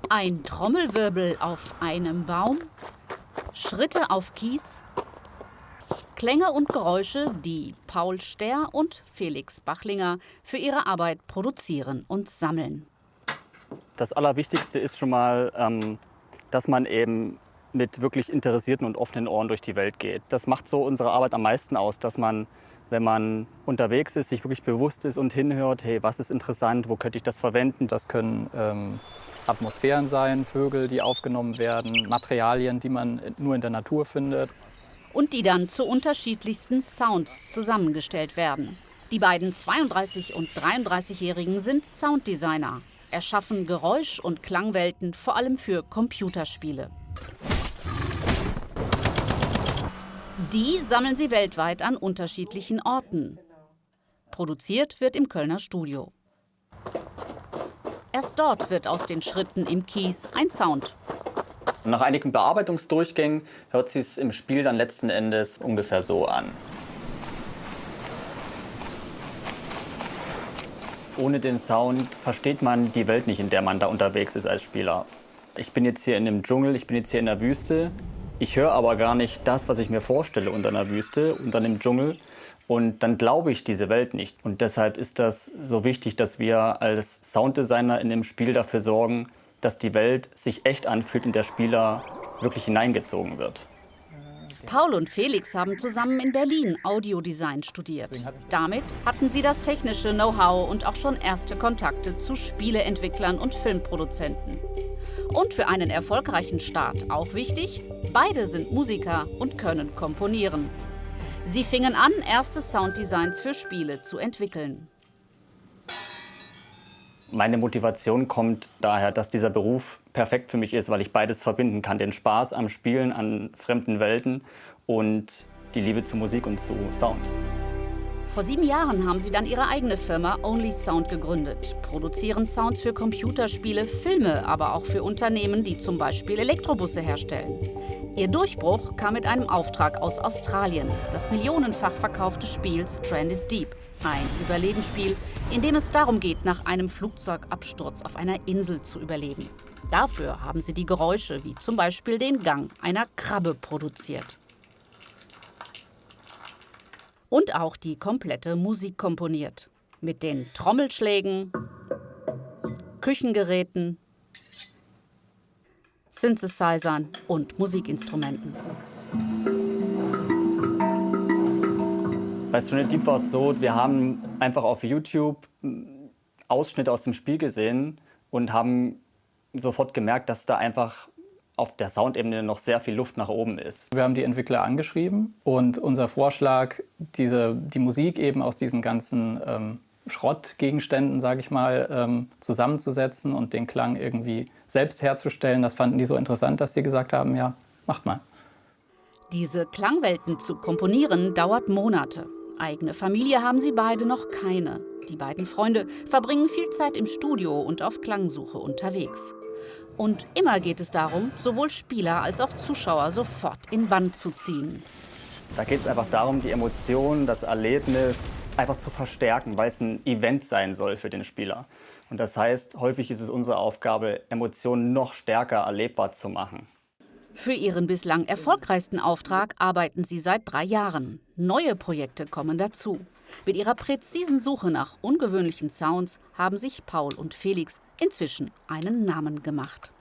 Ein Trommelwirbel auf einem Baum, Schritte auf Kies, Klänge und Geräusche, die Paul Ster und Felix Bachlinger für ihre Arbeit produzieren und sammeln. Das Allerwichtigste ist schon mal, dass man eben mit wirklich interessierten und offenen Ohren durch die Welt geht. Das macht so unsere Arbeit am meisten aus, dass man, wenn man unterwegs ist, sich wirklich bewusst ist und hinhört, hey, was ist interessant, wo könnte ich das verwenden? Das können Atmosphären sein, Vögel, die aufgenommen werden, Materialien, die man nur in der Natur findet. Und die dann zu unterschiedlichsten Sounds zusammengestellt werden. Die beiden 32- und 33-Jährigen sind Sounddesigner, erschaffen Geräusch- und Klangwelten vor allem für Computerspiele. Die sammeln sie weltweit an unterschiedlichen Orten. Produziert wird im Kölner Studio. Erst dort wird aus den Schritten im Kies ein Sound. Nach einigen Bearbeitungsdurchgängen hört sich es im Spiel dann letzten Endes ungefähr so an. Ohne den Sound versteht man die Welt nicht, in der man da unterwegs ist als Spieler. Ich bin jetzt hier in dem Dschungel, ich bin jetzt hier in der Wüste. Ich höre aber gar nicht das, was ich mir vorstelle unter einer Wüste, unter einem Dschungel. Und dann glaube ich diese Welt nicht. Und deshalb ist das so wichtig, dass wir als Sounddesigner in dem Spiel dafür sorgen, dass die Welt sich echt anfühlt und der Spieler wirklich hineingezogen wird. Paul und Felix haben zusammen in Berlin Audiodesign studiert. Damit hatten sie das technische Know-how und auch schon erste Kontakte zu Spieleentwicklern und Filmproduzenten. Und für einen erfolgreichen Start auch wichtig, beide sind Musiker und können komponieren. Sie fingen an, erste Sounddesigns für Spiele zu entwickeln. Meine Motivation kommt daher, dass dieser Beruf perfekt für mich ist, weil ich beides verbinden kann. Den Spaß am Spielen an fremden Welten und die Liebe zu Musik und zu Sound. Vor 7 Jahren haben sie dann ihre eigene Firma Only Sound gegründet, produzieren Sounds für Computerspiele, Filme, aber auch für Unternehmen, die zum Beispiel Elektrobusse herstellen. Ihr Durchbruch kam mit einem Auftrag aus Australien, das millionenfach verkaufte Spiel Stranded Deep. Ein Überlebensspiel, in dem es darum geht, nach einem Flugzeugabsturz auf einer Insel zu überleben. Dafür haben sie die Geräusche, wie zum Beispiel den Gang einer Krabbe, produziert. Und auch die komplette Musik komponiert. Mit den Trommelschlägen, Küchengeräten, Synthesizern und Musikinstrumenten. Bei Stranded Deep war es so, wir haben einfach auf YouTube Ausschnitte aus dem Spiel gesehen und haben sofort gemerkt, dass da einfach auf der Soundebene noch sehr viel Luft nach oben ist. Wir haben die Entwickler angeschrieben und unser Vorschlag, die Musik eben aus diesen ganzen Schrottgegenständen, sage ich mal, zusammenzusetzen und den Klang irgendwie selbst herzustellen, das fanden die so interessant, dass sie gesagt haben, ja, macht mal. Diese Klangwelten zu komponieren dauert Monate. Eigene Familie haben sie beide noch keine. Die beiden Freunde verbringen viel Zeit im Studio und auf Klangsuche unterwegs. Und immer geht es darum, sowohl Spieler als auch Zuschauer sofort in Bann zu ziehen. Da geht es einfach darum, die Emotionen, das Erlebnis einfach zu verstärken, weil es ein Event sein soll für den Spieler. Und das heißt, häufig ist es unsere Aufgabe, Emotionen noch stärker erlebbar zu machen. Für ihren bislang erfolgreichsten Auftrag arbeiten sie seit 3 Jahren. Neue Projekte kommen dazu. Mit ihrer präzisen Suche nach ungewöhnlichen Sounds haben sich Paul und Felix inzwischen einen Namen gemacht.